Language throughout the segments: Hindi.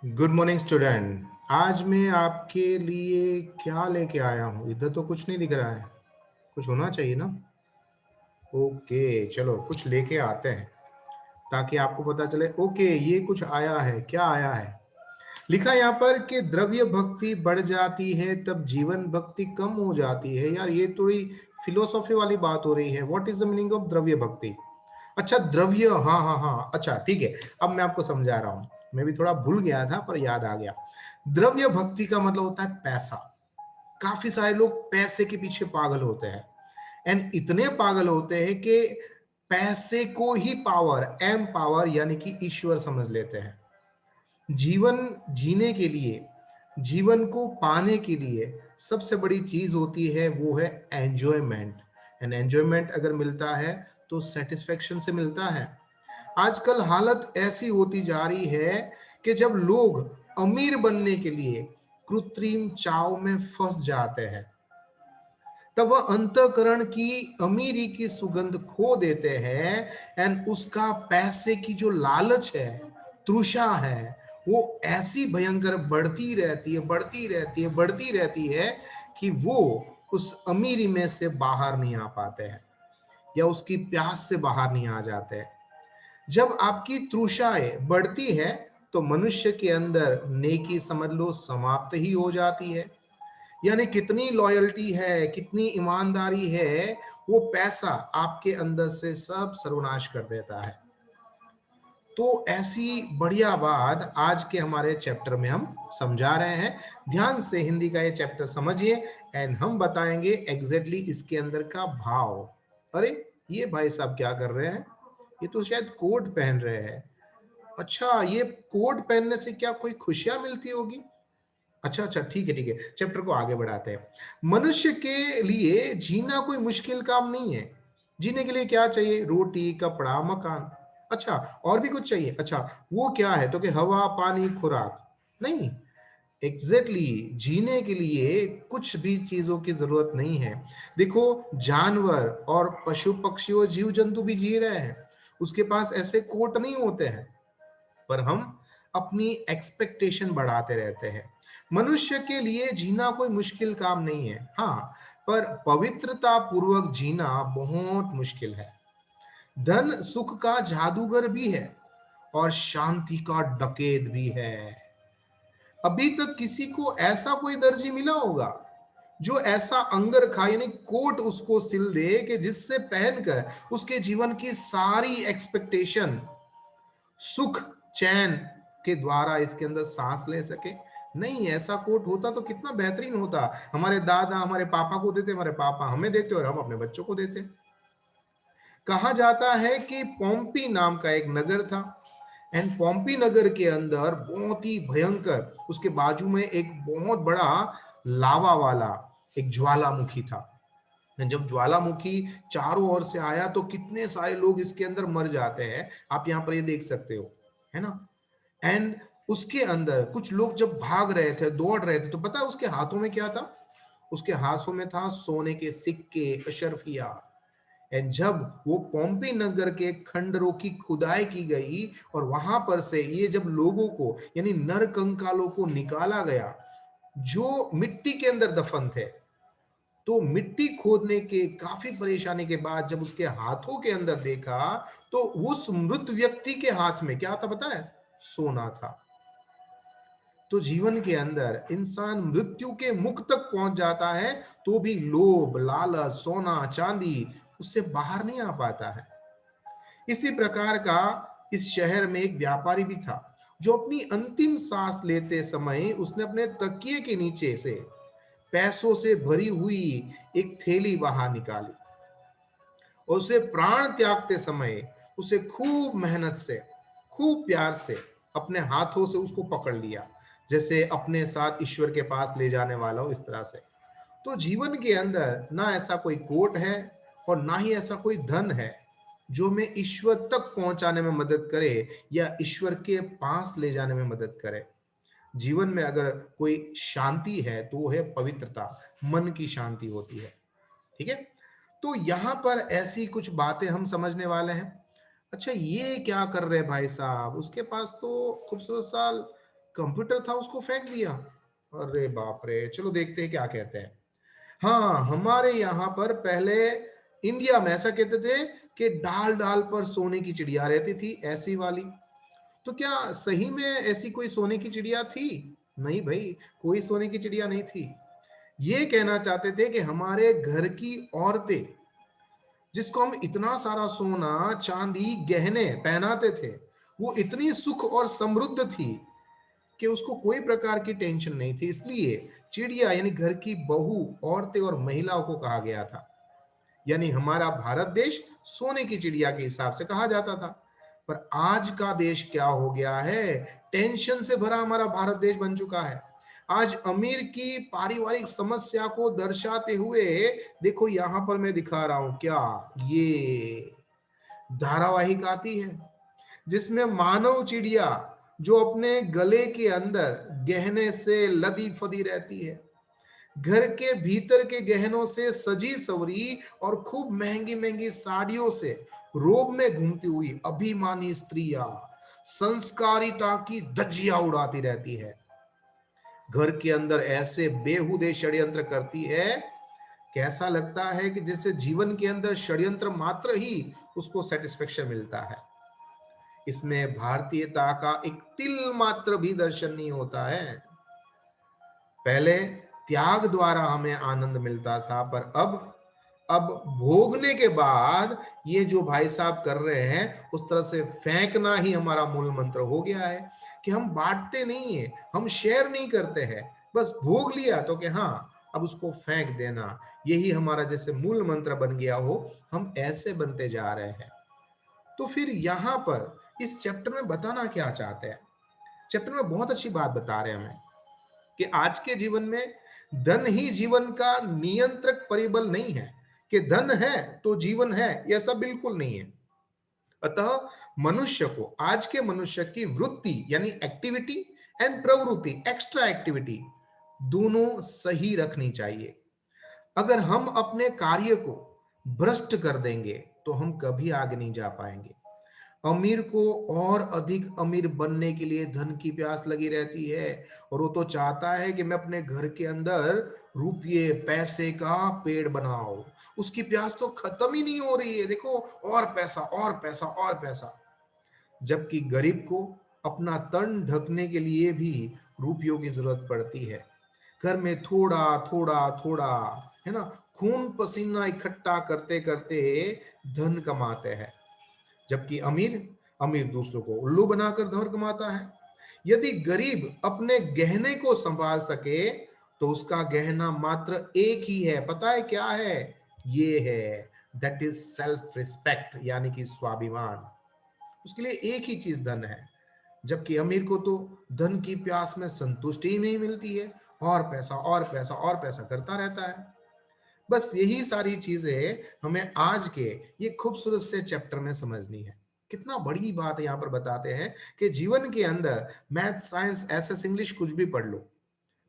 Good morning student. आज मैं आपके लिए क्या लेके आया हूँ? इधर तो कुछ नहीं दिख रहा है। कुछ होना चाहिए ना। ओके, चलो कुछ लेके आते हैं ताकि आपको पता चले। ओके, ये कुछ आया है। क्या आया है? लिखा यहाँ पर कि द्रव्य भक्ति बढ़ जाती है तब जीवन भक्ति कम हो जाती है। यार, ये थोड़ी फिलोसॉफी वाली बात हो रही है। What is the meaning of द्रव्य भक्ति? अच्छा, द्रव्य, हाँ हाँ हाँ, अच्छा ठीक है। अब मैं आपको समझा रहा हूँ। मैं भी थोड़ा भूल गया था पर याद आ गया। द्रव्य भक्ति का मतलब होता है पैसा। काफी सारे लोग पैसे के पीछे पागल होते हैं। एंड इतने पागल होते हैं कि पैसे को ही पावर, एम पावर यानी कि ईश्वर समझ लेते हैं। जीवन जीने के लिए, जीवन को पाने के लिए सबसे बड़ी चीज होती है वो है एंजॉयमेंट। एंड एंजॉयमेंट अगर मिलता है तो सेटिस्फेक्शन से मिलता है। आजकल हालत ऐसी होती जा रही है कि जब लोग अमीर बनने के लिए कृत्रिम चाव में फंस जाते हैं, तब वह अंतःकरण की अमीरी की सुगंध खो देते हैं। एंड उसका पैसे की जो लालच है, तृषा है, वो ऐसी भयंकर बढ़ती रहती है, बढ़ती रहती है, बढ़ती रहती है कि वो उस अमीरी में से बाहर नहीं आ पाते हैं या उसकी प्यास से बाहर नहीं आ जाते हैं। जब आपकी तृषाएं बढ़ती है तो मनुष्य के अंदर नेकी समझ लो समाप्त ही हो जाती है। यानी कितनी लॉयल्टी है, कितनी ईमानदारी है, वो पैसा आपके अंदर से सब सर्वनाश कर देता है। तो ऐसी बढ़िया बात आज के हमारे चैप्टर में हम समझा रहे हैं। ध्यान से हिंदी का ये चैप्टर समझिए एंड हम बताएंगे एग्जैक्टली इसके अंदर का भाव। अरे, ये भाई साहब क्या कर रहे हैं? ये तो शायद कोट पहन रहे हैं। अच्छा, ये कोट पहनने से क्या कोई खुशियां मिलती होगी? अच्छा अच्छा, ठीक है ठीक है, चैप्टर को आगे बढ़ाते हैं। मनुष्य के लिए जीना कोई मुश्किल काम नहीं है। जीने के लिए क्या चाहिए? रोटी, कपड़ा, मकान। अच्छा, और भी कुछ चाहिए? अच्छा, वो क्या है? तो कि हवा, पानी, खुराक? नहीं, एग्जैक्टली जीने के लिए कुछ भी चीजों की जरूरत नहीं है। देखो, जानवर और पशु पक्षी और जीव जंतु भी जी रहे हैं। उसके पास ऐसे कोट नहीं होते हैं, पर हम अपनी एक्सपेक्टेशन बढ़ाते रहते हैं। मनुष्य के लिए जीना कोई मुश्किल काम नहीं है, हाँ, पर पवित्रता पूर्वक जीना बहुत मुश्किल है। धन सुख का जादूगर भी है और शांति का डकैत भी है। अभी तक किसी को ऐसा कोई दर्जी मिला होगा जो ऐसा अंगरखा यानी कोट उसको सिल दे कि जिससे पहनकर उसके जीवन की सारी एक्सपेक्टेशन सुख चैन के द्वारा इसके अंदर सांस ले सके? नहीं, ऐसा कोट होता तो कितना बेहतरीन होता। हमारे दादा हमारे पापा को देते, हमारे पापा हमें देते और हम अपने बच्चों को देते। कहा जाता है कि पोम्पी नाम का एक नगर था। एंड पोम्पी नगर के अंदर बहुत ही भयंकर, उसके बाजू में एक बहुत बड़ा लावा वाला एक ज्वालामुखी था। जब ज्वालामुखी चारों ओर से आया तो कितने सारे लोग इसके अंदर मर जाते हैं। आप यहाँ पर ये देख सकते हो, है ना। एंड उसके अंदर कुछ लोग जब भाग रहे थे, दौड़ रहे थे, तो पता है उसके हाथों में क्या था? उसके हाथों में था सोने के सिक्के, अशरफिया। एंड जब वो पोम्पी नगर के खंडरों की खुदाई की गई और वहां पर से ये जब लोगों को यानी नर कंकालों को निकाला गया जो मिट्टी के अंदर दफन थे, तो मिट्टी खोदने के काफी परेशानी के बाद जब उसके हाथों के अंदर देखा तो उस मृत व्यक्ति के हाथ में क्या था पता है? सोना था। तो जीवन के अंदर इंसान मृत्यु के मुख तक पहुंच जाता है तो भी लोभ, लालच, सोना, चांदी उससे बाहर नहीं आ पाता है। इसी प्रकार का इस शहर में एक व्यापारी भी था जो अपनी अंतिम सांस लेते समय उसने अपने तकिए के नीचे से पैसों से भरी हुई एक थैली बाहर निकाली और उसे प्राण त्यागते समय उसे खूब मेहनत से, खूब प्यार से अपने हाथों से उसको पकड़ लिया, जैसे अपने साथ ईश्वर के पास ले जाने वाला हो, इस तरह से। तो जीवन के अंदर ना ऐसा कोई कोट है और ना ही ऐसा कोई धन है जो हमें ईश्वर तक पहुंचाने में मदद करे या ईश्वर के पास ले जाने में मदद करे। जीवन में अगर कोई शांति है तो वो है पवित्रता, मन की शांति होती है। ठीक है, तो यहां पर ऐसी कुछ बातें हम समझने वाले हैं। अच्छा, ये क्या कर रहे हैं भाई साहब? उसके पास तो खूबसूरत सा कंप्यूटर था उसको फेंक दिया। अरे बाप रे, चलो देखते हैं क्या कहते हैं। हाँ, हमारे यहाँ पर पहले इंडिया में ऐसा कहते थे कि डाल डाल पर सोने की चिड़िया रहती थी, ऐसी वाली। तो क्या सही में ऐसी कोई सोने की चिड़िया थी? नहीं भाई, कोई सोने की चिड़िया नहीं थी। ये कहना चाहते थे कि हमारे घर की औरतें, जिसको हम इतना सारा सोना चांदी गहने पहनाते थे, वो इतनी सुख और समृद्ध थी कि उसको कोई प्रकार की टेंशन नहीं थी। इसलिए चिड़िया यानी घर की बहू, औरतें और महिलाओं को कहा गया था। यानी हमारा भारत देश सोने की चिड़िया के हिसाब से कहा जाता था। पर आज का देश क्या हो गया है? टेंशन से भरा हमारा भारत देश बन चुका है। आज अमीर की पारिवारिक समस्या को दर्शाते हुए, देखो यहां पर मैं दिखा रहा हूं क्या, ये धारावाहिक आती है जिसमें मानव चिड़िया जो अपने गले के अंदर गहने से लदी फदी रहती है, घर के भीतर के गहनों से सजी सवरी और खूब महंगी महंगी साड़ियों से रोब में घूमती हुई अभिमानी स्त्रियां संस्कारिता की धज्जियां उड़ाती रहती है, घर के अंदर ऐसे बेहुदे षड्यंत्र करती है, कैसा लगता है कि जैसे जीवन के अंदर षड्यंत्र मात्र ही उसको सेटिस्फेक्शन मिलता है। इसमें भारतीयता का एक तिल मात्र भी दर्शन नहीं होता है। पहले त्याग द्वारा हमें आनंद मिलता था, पर अब भोगने के बाद ये जो भाई साहब कर रहे हैं उस तरह से फेंकना ही हमारा मूल मंत्र हो गया है कि हम बांटते नहीं है, हम शेयर नहीं करते हैं, बस भोग लिया तो कि हाँ अब उसको फेंक देना, यही हमारा जैसे मूल मंत्र बन गया हो, हम ऐसे बनते जा रहे हैं। तो फिर यहां पर इस चैप्टर में बताना क्या चाहते हैं? चैप्टर में बहुत अच्छी बात बता रहे हैं हमें कि आज के जीवन में धन ही जीवन का नियंत्रक परिबल नहीं है, कि धन है तो जीवन है, ऐसा बिल्कुल नहीं है। अतः मनुष्य को, आज के मनुष्य की वृत्ति यानी एक्टिविटी एंड प्रवृत्ति एक्स्ट्रा एक्टिविटी दोनों सही रखनी चाहिए। अगर हम अपने कार्य को भ्रष्ट कर देंगे तो हम कभी आगे नहीं जा पाएंगे। अमीर को और अधिक अमीर बनने के लिए धन की प्यास लगी रहती है, और वो तो चाहता है कि मैं अपने घर के अंदर रुपये पैसे का पेड़ बनाऊं। उसकी प्यास तो खत्म ही नहीं हो रही है, देखो और पैसा और पैसा और पैसा। जबकि गरीब को अपना तन ढकने के लिए भी रुपयों की जरूरत पड़ती है। घर में थोड़ा थोड़ा थोड़ा, है ना, खून पसीना इकट्ठा करते करते धन कमाते हैं। जबकि अमीर अमीर दूसरों को उल्लू बनाकर धन कमाता है। यदि गरीब अपने गहने को संभाल सके तो उसका गहना मात्र एक ही है, पता है क्या है? ये है, दैट इज सेल्फ रिस्पेक्ट, यानी कि स्वाभिमान। उसके लिए एक ही चीज धन है। जबकि अमीर को तो धन की प्यास में संतुष्टि ही नहीं मिलती है, और पैसा और पैसा और पैसा करता रहता है। बस यही सारी चीजें हमें आज के ये खूबसूरत से चैप्टर में समझनी है। कितना बड़ी बात यहाँ पर बताते हैं कि जीवन के अंदर मैथ साइंस एसएस इंग्लिश कुछ भी पढ़ लो,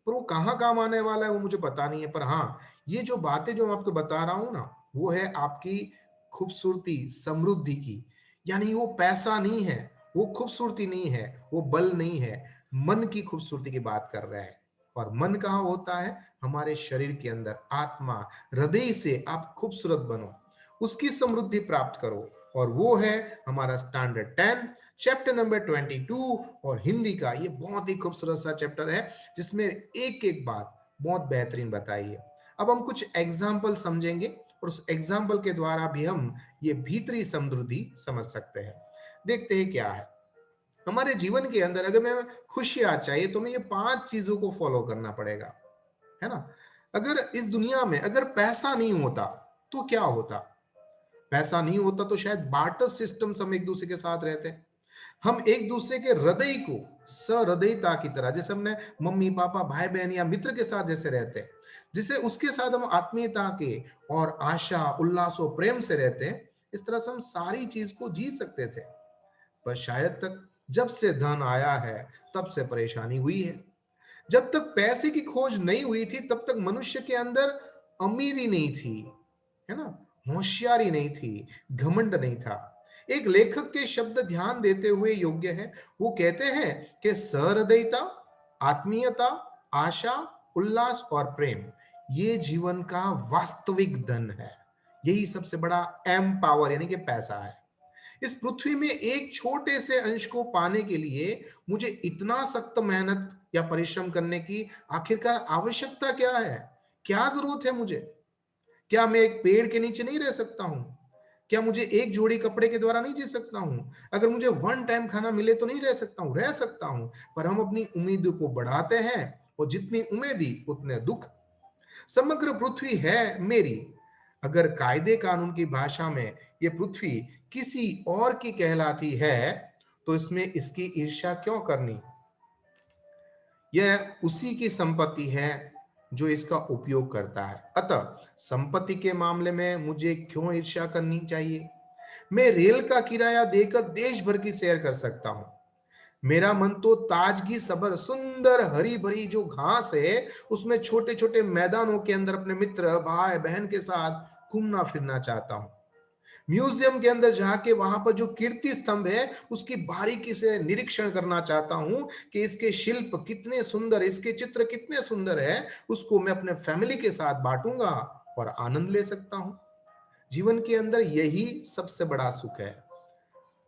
पर वो कहाँ काम आने वाला है वो मुझे पता नहीं है। पर हाँ, ये जो बातें जो मैं आपको बता रहा हूं ना, वो है आपकी खूबसूरती समृद्धि की। यानी वो पैसा नहीं है, वो खूबसूरती नहीं है, वो बल नहीं है, मन की खूबसूरती की बात कर रहा है। और मन कहाँ होता है? हमारे शरीर के अंदर, आत्मा, हृदय से आप खूबसूरत बनो, उसकी समृद्धि प्राप्त करो। और वो है हमारा स्टैंडर्ड 10 चैप्टर नंबर 22, और हिंदी का ये बहुत ही खूबसूरत सा चैप्टर है जिसमें एक एक बात बहुत बेहतरीन बताई है। अब हम कुछ एग्जाम्पल समझेंगे और उस एग्जाम्पल के द्वारा भी हम ये भीतरी समृद्धि समझ सकते हैं। देखते हैं क्या है हमारे जीवन के अंदर। अगर मैं खुशियां चाहिए तो मैं ये 5 चीजों को फॉलो करना पड़ेगा, है ना। अगर इस दुनिया में अगर पैसा नहीं होता तो क्या होता? पैसा नहीं होता तो शायद बार्टर सिस्टम हम एक दूसरे के साथ रहते। हम एक दूसरे के हृदय को सहृदयता की तरह, जैसे हमने मम्मी पापा भाई बहन या मित्र के साथ जैसे रहते हैं, जिसे उसके साथ हम आत्मीयता के और आशा उल्लास और प्रेम से रहते हैं, इस तरह से हम सारी चीज को जी सकते थे। पर शायद तक जब से धन आया है तब से परेशानी हुई है। जब तक पैसे की खोज नहीं हुई थी तब तक मनुष्य के अंदर अमीरी नहीं थी, है ना, होशियारी नहीं थी, घमंड नहीं था। एक लेखक के शब्द ध्यान देते हुए योग्य है। वो कहते हैं कि सहृदयता आत्मीयता, आशा, उल्लास और प्रेम, ये जीवन का वास्तविक धन है। यही सबसे बड़ा एम पावर यानी कि पैसा है। इस पृथ्वी में एक छोटे से अंश को पाने के लिए मुझे इतना सख्त मेहनत या परिश्रम करने की आखिरकार आवश्यकता क्या है? क्या जरूरत है मुझे? क्या मैं एक पेड़ के नीचे नहीं रह सकता हूं? क्या मुझे एक जोड़ी कपड़े के द्वारा नहीं जी सकता हूं? अगर मुझे वन टाइम खाना मिले तो नहीं रह सकता हूं? रह सकता हूं। पर हम अपनी उम्मीदों को बढ़ाते हैं और जितनी उम्मीदी उतने दुख। समग्र पृथ्वी है मेरी। अगर कायदे कानून की भाषा में ये पृथ्वी किसी और की कहलाती है तो इसमें इसकी ईर्ष्या क्यों करनी? यह उसी की संपत्ति है जो इसका उपयोग करता है। अतः संपत्ति के मामले में मुझे क्यों ईर्ष्या करनी चाहिए? मैं रेल का किराया देकर देश भर की सैर कर सकता हूं। मेरा मन तो ताजगी सबर सुंदर हरी भरी जो घास है उसमें छोटे छोटे मैदानों के अंदर अपने मित्र भाई बहन के साथ घूमना फिरना चाहता हूं। म्यूजियम के अंदर जाके वहां पर जो कीर्ति स्तंभ है उसकी बारीकी से निरीक्षण करना चाहता हूं कि इसके शिल्प कितने सुंदर, इसके चित्र कितने सुंदर है। उसको मैं अपने फैमिली के साथ बांटूंगा और आनंद ले सकता हूं। जीवन के अंदर यही सबसे बड़ा सुख है।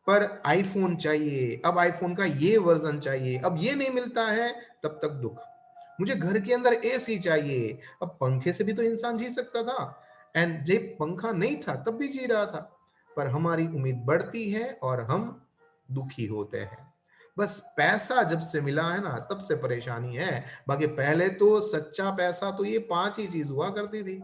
पर आईफोन चाहिए, अब आईफोन का ये वर्जन चाहिए, अब ये नहीं मिलता है, तब तक दुख। मुझे घर के अंदर एसी चाहिए, अब पंखे से भी तो इंसान जी सकता था। एंड जब पंखा नहीं था तब भी जी रहा था। पर हमारी उम्मीद बढ़ती है और हम दुखी होते हैं। बस पैसा जब से मिला है ना तब से परेशानी है। बाकी पहले तो सच्चा पैसा तो ये पांच ही चीज हुआ करती थी,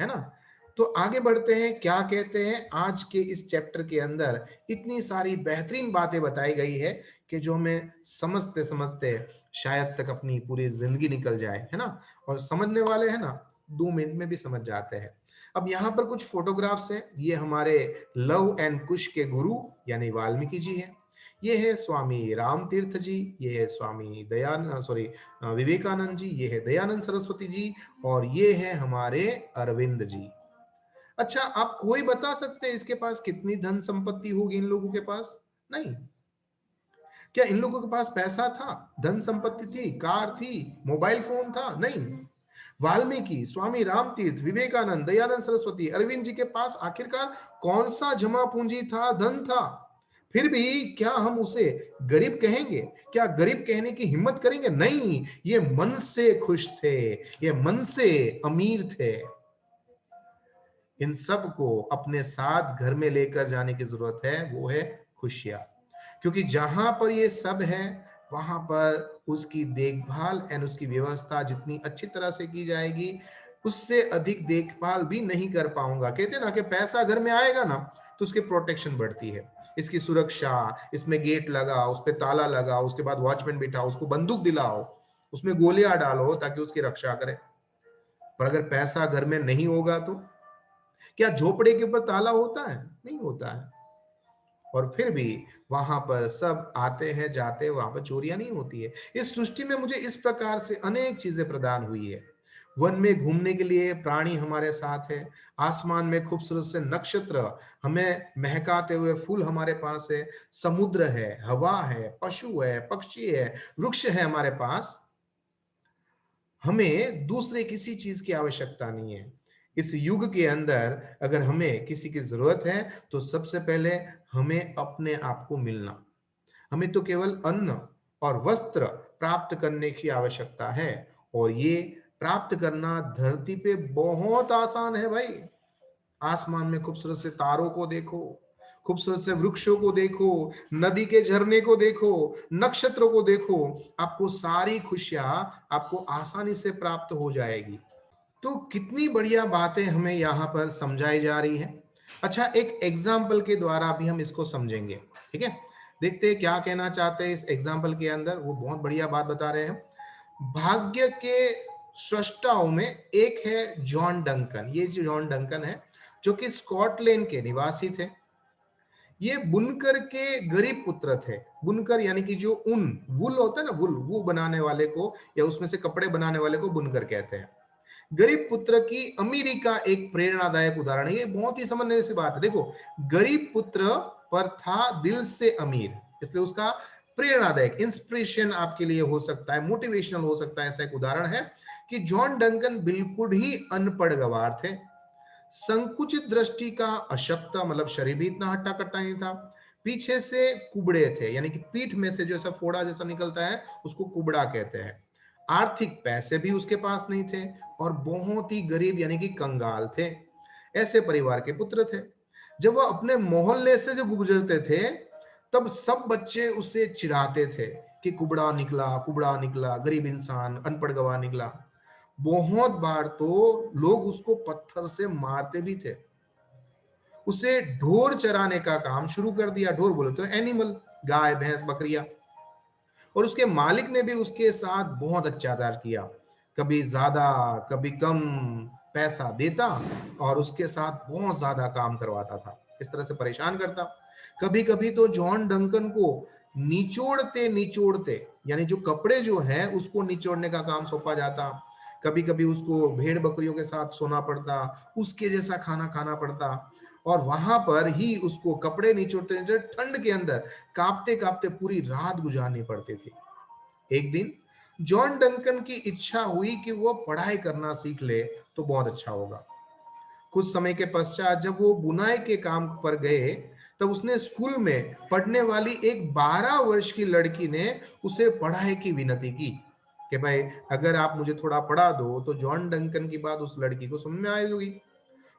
है ना। तो आगे बढ़ते हैं, क्या कहते हैं आज के इस चैप्टर के अंदर इतनी सारी बेहतरीन बातें बताई गई है कि जो हमें समझते समझते शायद तक अपनी पूरी जिंदगी निकल जाए, है ना। और समझने वाले हैं ना 2 मिनट में भी समझ जाते हैं। अब यहाँ पर कुछ फोटोग्राफ्स हैं। ये हमारे लव एंड कुश के गुरु यानी वाल्मीकि जी हैं। ये है स्वामी राम तीर्थ जी, ये है स्वामी विवेकानंद जी, ये है दयानंद सरस्वती जी और ये है हमारे अरविंद जी। अच्छा, आप कोई बता सकते हैं इसके पास कितनी धन संपत्ति होगी इन लोगों के पास? नहीं। क्या इन लोगों के पास पैसा था, धन संपत्ति थी, कार थी, मोबाइल फोन था? नहीं। वाल्मीकि, स्वामी रामतीर्थ, विवेकानंद, दयानंद सरस्वती, अरविंद जी के पास आखिरकार कौन सा जमा पूंजी था, धन था? फिर भी क्या हम उसे गरीब कहेंगे? क्या गरीब कहने की हिम्मत करेंगे? नहीं, ये मन से खुश थे, ये मन से अमीर थे। इन सब को अपने साथ घर में लेकर जाने की जरूरत है, वो है खुशियां। क्योंकि जहां पर ये सब है वहां पर उसकी देखभाल एंड उसकी व्यवस्था जितनी अच्छी तरह से की जाएगी उससे अधिक देखभाल भी नहीं कर पाऊंगा। कहते हैं ना कि पैसा घर में आएगा ना तो उसकी प्रोटेक्शन बढ़ती है, इसकी सुरक्षा, इसमें गेट लगा, उस पर ताला लगा, उसके बाद वॉचमैन बिठाओ, उसको बंदूक दिलाओ, उसमें गोलियां डालो ताकि उसकी रक्षा करे। पर अगर पैसा घर में नहीं होगा तो क्या झोपड़े के ऊपर ताला होता है? नहीं होता है। और फिर भी वहां पर सब आते हैं जाते हैं, वहां पर चोरियां नहीं होती है। इस सृष्टि में मुझे इस प्रकार से अनेक चीजें प्रदान हुई है। वन में घूमने के लिए प्राणी हमारे साथ है, आसमान में खूबसूरत से नक्षत्र, हमें महकाते हुए फूल हमारे पास है, समुद्र है, हवा है, पशु है, पक्षी है, वृक्ष है हमारे पास। हमें दूसरे किसी चीज की आवश्यकता नहीं है। इस युग के अंदर अगर हमें किसी की जरूरत है तो सबसे पहले हमें अपने आप को मिलना, हमें तो केवल अन्न और वस्त्र प्राप्त करने की आवश्यकता है। और ये प्राप्त करना धरती पे बहुत आसान है भाई। आसमान में खूबसूरत से तारों को देखो, खूबसूरत से वृक्षों को देखो, नदी के झरने को देखो, नक्षत्रों को देखो, आपको सारी खुशियां आपको आसानी से प्राप्त हो जाएगी। तो कितनी बढ़िया बातें हमें यहाँ पर समझाई जा रही है। अच्छा, एक एग्जाम्पल के द्वारा भी हम इसको समझेंगे, ठीक है। देखते हैं क्या कहना चाहते हैं इस एग्जाम्पल के अंदर। वो बहुत बढ़िया बात बता रहे हैं। भाग्य के सृष्टाओं में एक है जॉन डंकन। ये जो जॉन डंकन है जो कि स्कॉटलैंड के निवासी थे। ये बुनकर के गरीब पुत्र थे। बुनकर यानी कि जो ऊन, वुल होता है ना, वुल, वो बनाने वाले को या उसमें से कपड़े बनाने वाले को बुनकर कहते हैं। गरीब पुत्र की अमीरी का एक प्रेरणादायक उदाहरण है। ये बहुत ही समझने जैसी बात है। देखो, गरीब पुत्र पर था दिल से अमीर, इसलिए उसका प्रेरणादायक इंस्पिरेशन आपके लिए हो सकता है, मोटिवेशनल हो सकता है। ऐसा एक उदाहरण है कि जॉन डंकन बिल्कुल ही अनपढ़ गवार थे, संकुचित दृष्टि का, अशक्त मतलब शरीर भी इतना हट्टा कट्टा नहीं था, पीछे से कुबड़े थे, यानी कि पीठ में से जो ऐसा फोड़ा जैसा निकलता है उसको कुबड़ा कहते हैं। आर्थिक पैसे भी उसके पास नहीं थे और बहुत ही गरीब यानी कि कंगाल थे। ऐसे परिवार के पुत्र थे। जब वह अपने मोहल्ले से जो गुजरते थे तब सब बच्चे उससे चिढ़ाते थे कि कुबड़ा निकला, गरीब इंसान, अनपढ़ गवार निकला। बहुत बार तो लोग उसको पत्थर से मारते भी थे। उसे ढोर चराने का काम शुरू कर दिया। ढोर बोले तो एनिमल, गाय भैंस बकरियां। और उसके मालिक ने भी उसके साथ बहुत अत्याचार किया, कभी ज्यादा कभी कम पैसा देता और उसके साथ बहुत ज्यादा काम करवाता था, इस तरह से परेशान करता। कभी कभी तो जॉन डंकन को निचोड़ते निचोड़ते, यानी जो कपड़े जो है उसको निचोड़ने का काम सौंपा जाता। कभी कभी उसको भेड़ बकरियों के साथ सोना पड़ता, उसके जैसा खाना खाना पड़ता, और वहां पर ही उसको कपड़े निचोड़ते निचोड़ते ठंड के अंदर कांपते कांपते पूरी रात गुजारनी पड़ती थी। एक दिन जॉन डंकन की इच्छा हुई कि वो पढ़ाई करना सीख ले तो बहुत अच्छा होगा। कुछ समय के पश्चात जब वो बुनाई के काम पर गए तब उसने स्कूल में पढ़ने वाली एक 12 वर्ष की लड़की ने उसे पढ़ाई की विनती की कि भाई अगर आप मुझे थोड़ा पढ़ा दो। तो जॉन डंकन की बात उस लड़की को समझ में आई होगी।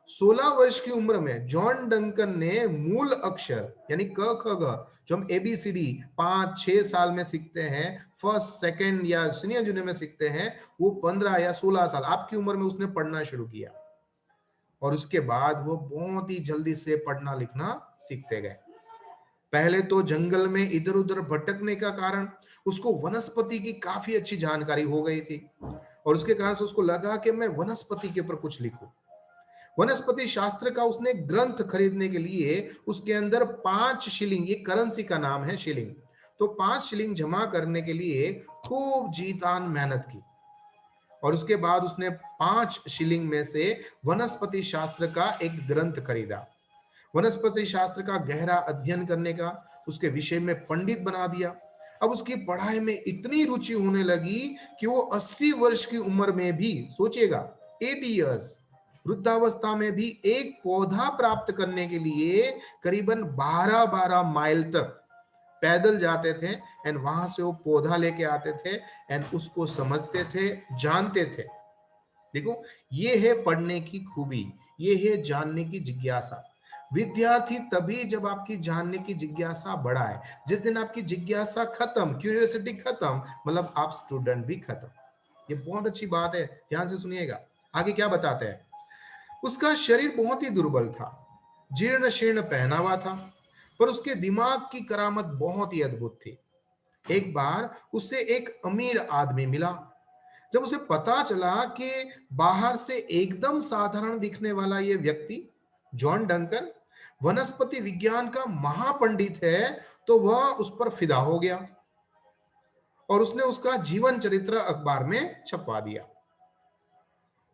16 वर्ष की उम्र में जॉन डंकन ने मूल अक्षर यानी क ख ग, जो हम एबीसीडी 5-6 साल में सीखते हैं, फर्स्ट सेकंड या सीनियर जूनियर में सीखते हैं, वो 15 या 16 साल आपकी उम्र में उसने पढ़ना शुरू किया। और उसके बाद वो बहुत ही जल्दी से पढ़ना लिखना सीखते गए। पहले तो जंगल में इधर उधर भटकने का कारण उसको वनस्पति की काफी अच्छी जानकारी हो गई थी, और उसके कारण से उसको लगा कि मैं वनस्पति के ऊपर कुछ लिखूं। वनस्पति शास्त्र का उसने ग्रंथ खरीदने के लिए उसके अंदर 5 शिलिंग, ये करेंसी का नाम है शिलिंग, तो 5 शिलिंग जमा करने के लिए खूब जी तान मेहनत की। और उसके बाद उसने 5 शिलिंग में से वनस्पति शास्त्र का एक ग्रंथ खरीदा। वनस्पति शास्त्र का गहरा अध्ययन करने का, उसके विषय में पंडित बना दिया। अब उसकी पढ़ाई में इतनी रुचि होने लगी कि वो 80 वर्ष की उम्र में भी, सोचिएगा 80 इयर्स, वृद्धावस्था में भी एक पौधा प्राप्त करने के लिए करीबन 12-12 माइल तक पैदल जाते थे एंड वहां से वो पौधा लेके आते थे एंड उसको समझते थे, जानते थे। देखो, ये है पढ़ने की खूबी, ये है जानने की जिज्ञासा। विद्यार्थी तभी जब आपकी जानने की जिज्ञासा बढ़ाए। जिस दिन आपकी जिज्ञासा खत्म, क्यूरियोसिटी खत्म, मतलब आप स्टूडेंट भी खत्म। ये बहुत अच्छी बात है, ध्यान से सुनिएगा। आगे क्या बताते हैं। उसका शरीर बहुत ही दुर्बल था, जीर्ण शीर्ण पहनावा था, पर उसके दिमाग की करामत बहुत ही अद्भुत थी। एक बार उससे एक अमीर आदमी मिला। जब उसे पता चला कि बाहर से एकदम साधारण दिखने वाला यह व्यक्ति जॉन डंकन वनस्पति विज्ञान का महापंडित है, तो वह उस पर फिदा हो गया और उसने उसका जीवन चरित्र अखबार में छपवा दिया।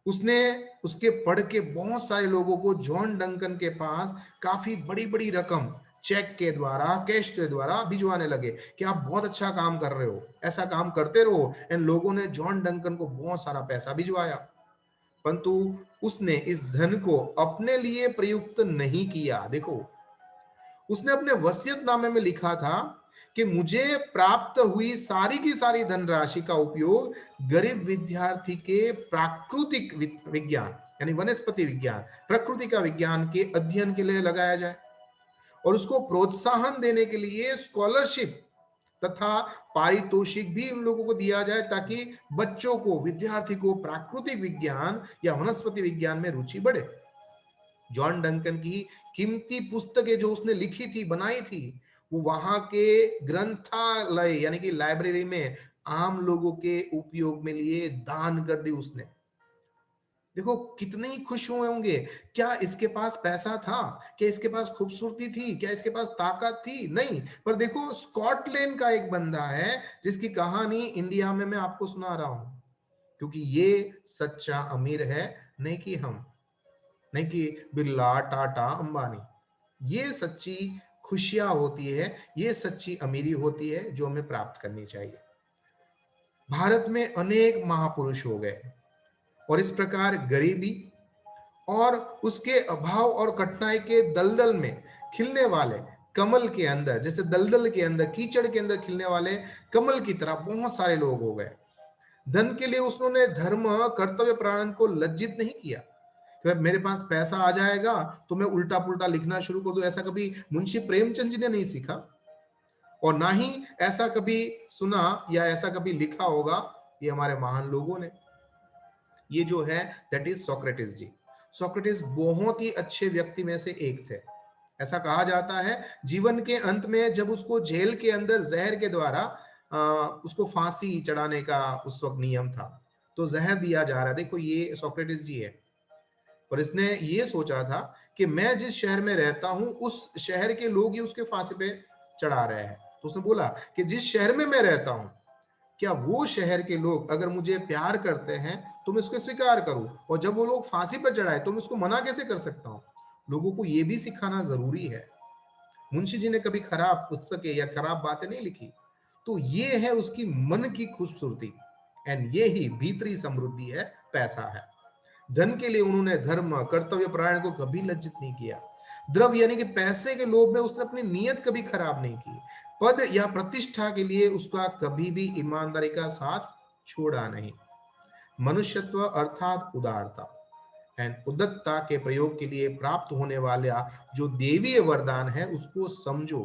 उसने उसके पढ़ के बहुत सारे लोगों को जॉन डंकन के पास काफी बड़ी बड़ी रकम चेक के द्वारा, कैश के द्वारा भिजवाने लगे कि आप बहुत अच्छा काम कर रहे हो, ऐसा काम करते रहो। इन लोगों ने जॉन डंकन को बहुत सारा पैसा भिजवाया, परंतु उसने इस धन को अपने लिए प्रयुक्त नहीं किया। देखो, उसने अपने वसीयतनामे में लिखा था कि मुझे प्राप्त हुई सारी की सारी धनराशि का उपयोग गरीब विद्यार्थी के प्राकृतिक विज्ञान यानी वनस्पति विज्ञान, प्रकृति का विज्ञान के अध्ययन के लिए लगाया जाए, और उसको प्रोत्साहन देने के लिए स्कॉलरशिप तथा पारितोषिक भी उन लोगों को दिया जाए, ताकि बच्चों को, विद्यार्थी को प्राकृतिक विज्ञान या वनस्पति विज्ञान में रुचि बढ़े। जॉन डंकन की कीमती पुस्तकें जो उसने लिखी थी, बनाई थी, वो वहां के ग्रंथालय यानी कि लाइब्रेरी में आम लोगों के उपयोग में लिए दान कर दी उसने। देखो कितने ही खुश हुए होंगे। क्या इसके पास पैसा था? क्या इसके पास खूबसूरती थी? क्या इसके पास ताकत थी? नहीं। पर देखो, स्कॉटलैंड का एक बंदा है जिसकी कहानी इंडिया में मैं आपको सुना रहा हूं, क्योंकि ये सच्चा अमीर है, नहीं कि हम, नहीं कि बिरला, टाटा, अंबानी। ये सच्ची खुशियां होती है, ये सच्ची अमीरी होती है जो हमें प्राप्त करनी चाहिए। भारत में अनेक महापुरुष हो गए और इस प्रकार गरीबी और उसके अभाव और कठिनाई के दलदल में खिलने वाले कमल के अंदर, जैसे दलदल के अंदर, कीचड़ के अंदर खिलने वाले कमल की तरह बहुत सारे लोग हो गए। धन के लिए उसने धर्म कर्तव्य प्राण को लज्जित नहीं किया कि मेरे पास पैसा आ जाएगा तो मैं उल्टा पुल्टा लिखना शुरू कर दूं। ऐसा कभी मुंशी प्रेमचंद जी ने नहीं सीखा और ना ही ऐसा कभी सुना या ऐसा कभी लिखा होगा ये हमारे महान लोगों ने। ये जो है that is Socrates ji. Socrates बहुत ही अच्छे व्यक्ति में से एक थे। ऐसा कहा जाता है जीवन के अंत में जब उसको जेल के अंदर जहर के द्वारा उसको फांसी चढ़ाने का उस वक्त नियम था, तो जहर दिया जा रहा। देखो ये सोक्रेटिस जी है और इसने ये सोचा था कि मैं जिस शहर में रहता हूं उस शहर के लोग ही उसके फांसी पे चढ़ा रहे हैं। तो उसने बोला कि जिस शहर में मैं रहता हूं, क्या वो शहर के लोग अगर मुझे प्यार करते हैं तो मैं उसको स्वीकार करूं, और जब वो लोग फांसी पर चढ़ाए तो मैं उसको मना कैसे कर सकता हूं। लोगों को ये भी सिखाना जरूरी है। मुंशी जी ने कभी खराब पुस्तकें या खराब बातें नहीं लिखी, तो ये है उसकी मन की खूबसूरती। एंड ये ही भीतरी समृद्धि है, पैसा है। धन के लिए उन्होंने धर्म कर्तव्य परायण को कभी लज्जित नहीं किया। द्रव्य यानी कि पैसे के लोभ में उसने अपनी नीयत कभी खराब नहीं की। पद या प्रतिष्ठा के लिए उसका कभी भी ईमानदारी का साथ छोड़ा नहीं। मनुष्यत्व अर्थात उदारता एंड उदारता के प्रयोग के लिए प्राप्त होने वाला जो देवीय वरदान है उसको समझो।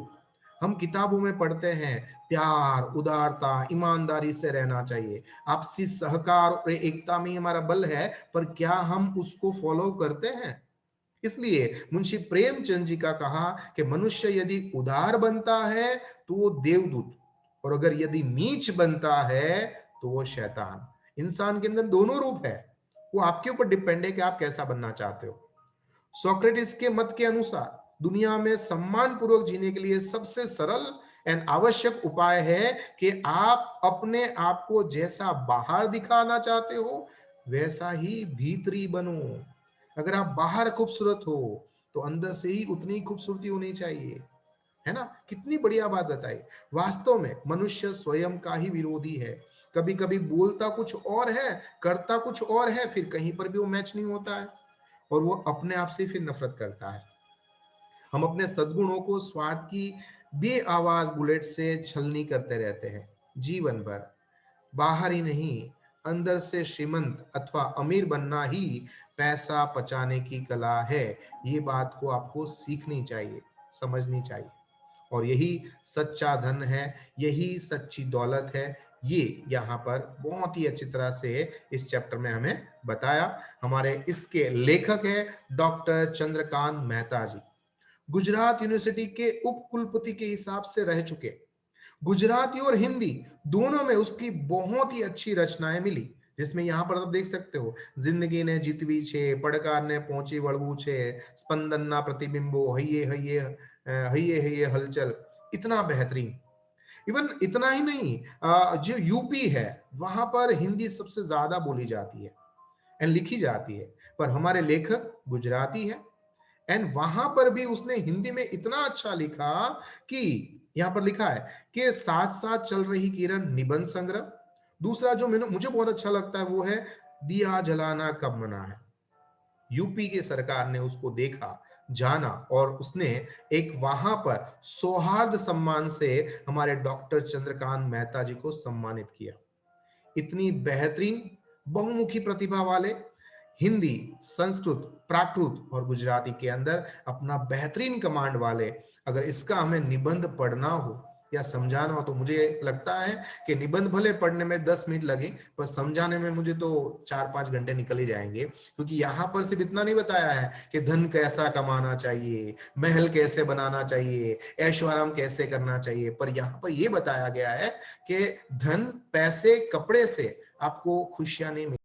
हम किताबों में पढ़ते हैं प्यार, उदारता, ईमानदारी से रहना चाहिए, आपसी सहकार और एकता में हमारा बल है, पर क्या हम उसको फॉलो करते हैं? इसलिए मुंशी प्रेमचंद जी का कहा कि मनुष्य यदि उदार बनता है तो वो देवदूत, और अगर यदि नीच बनता है तो वो शैतान। इंसान के अंदर दोनों रूप है, वो आपके ऊपर डिपेंड है कि आप कैसा बनना चाहते हो। सोक्रेटिस के मत के अनुसार दुनिया में सम्मान पूर्वक जीने के लिए सबसे सरल एंड आवश्यक उपाय है कि आप अपने आप को जैसा बाहर दिखाना चाहते हो वैसा ही भीतरी बनो। अगर आप बाहर खूबसूरत हो तो अंदर से ही उतनी खूबसूरती होनी चाहिए, है ना। कितनी बढ़िया बात बताई। वास्तव में मनुष्य स्वयं का ही विरोधी है। कभी कभी बोलता कुछ और है, करता कुछ और है, फिर कहीं पर भी वो मैच नहीं होता है और वो अपने आप से फिर नफरत करता है। हम अपने सद्गुणों को स्वार्थ की बेआवाज बुलेट से छलनी करते रहते हैं जीवन भर। बाहर ही नहीं, अंदर से श्रीमंत अथवा अमीर बनना ही पैसा पचाने की कला है। ये बात को आपको सीखनी चाहिए, समझनी चाहिए, और यही सच्चा धन है, यही सच्ची दौलत है। ये यहाँ पर बहुत ही अच्छी तरह से इस चैप्टर में हमें बताया। हमारे इसके लेखक है डॉक्टर चंद्रकांत मेहता जी। गुजरात यूनिवर्सिटी के उप कुलपति के हिसाब से रह चुके। गुजराती और हिंदी दोनों में उसकी बहुत ही अच्छी रचनाएं मिली, जिसमें यहाँ पर आप देख सकते हो जिंदगी ने जीतवी छे, પડકાર ने पहुंची वळવું छे, स्पंदनना प्रतिबिंबो, हइये हइये हइये हइये हलचल। इतना बेहतरीन। इवन इतना ही नहीं, जो यूपी है वहां पर हिंदी सबसे ज्यादा बोली जाती है एंड लिखी जाती है, पर हमारे लेखक गुजराती है एंड वहां पर भी उसने हिंदी में इतना अच्छा लिखा कि यहां पर लिखा है कि साथ साथ चल रही किरण निबंध संग्रह। दूसरा जो मुझे बहुत अच्छा लगता है वो है दिया जलाना कब मना है। यूपी की सरकार ने उसको देखा, जाना और उसने एक वहां पर सौहार्द सम्मान से हमारे डॉक्टर चंद्रकांत मेहता जी को सम्मानित किया। इतनी बेहतरीन बहुमुखी प्रतिभा वाले, हिंदी, संस्कृत, प्राकृत और गुजराती के अंदर अपना बेहतरीन कमांड वाले, अगर इसका हमें निबंध पढ़ना हो या समझाना हो तो मुझे लगता है कि निबंध भले पढ़ने में 10 मिनट लगे पर समझाने में मुझे तो 4-5 घंटे निकल ही जाएंगे, क्योंकि यहाँ पर सिर्फ इतना नहीं बताया है कि धन कैसा कमाना चाहिए, महल कैसे बनाना चाहिए, ऐशो आराम कैसे करना चाहिए, पर यहाँ पर यह बताया गया है कि धन, पैसे, कपड़े से आपको खुशियां नहीं